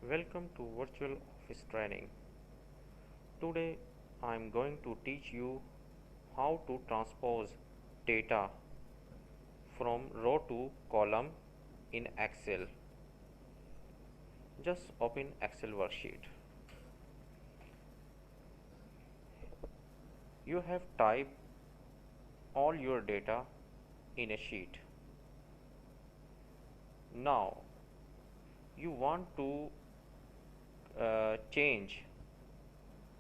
Welcome to Virtual Office Training. Today I am going to teach you how to transpose data from row to column in Excel. Just open Excel worksheet. You have typed all your data in a sheet. Now you want to change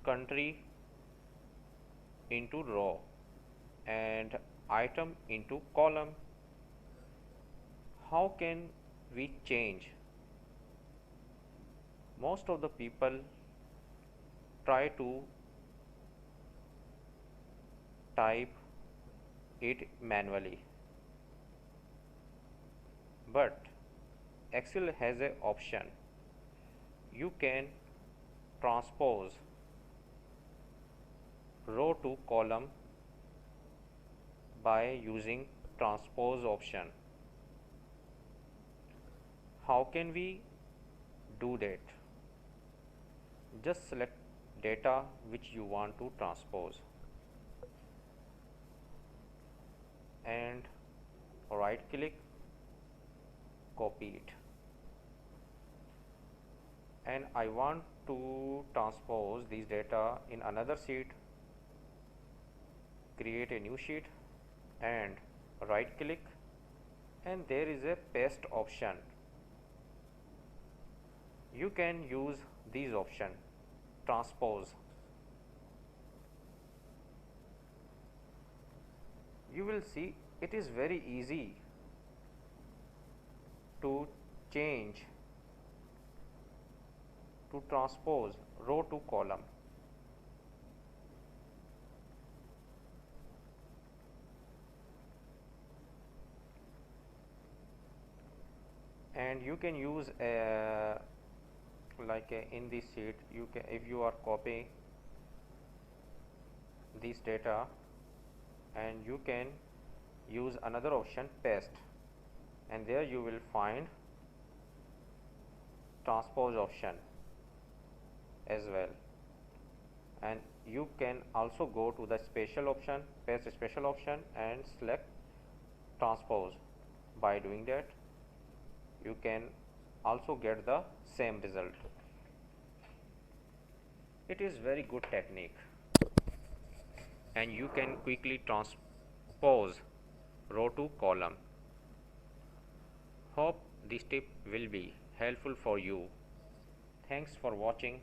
country into row and item into column. How can we change? Most of the people try to type it manually, but Excel has an option. You can transpose row to column by using transpose option. How can we do that? Just select data which you want to transpose and right click, copy it. And I want to transpose these data in another sheet. Create a new sheet and right click, and there is a paste option. You can use these options. Transpose. You will see it is very easy to change, to transpose row to column. And you can use in this sheet, you can, if you are copying this data, and you can use another option, paste, and there you will find transpose option as well. And you can also go to the special option, paste special option, and select transpose. By doing that, you can also get the same result. It is very good technique, and you can quickly transpose row to column. Hope this tip will be helpful for you. Thanks for watching.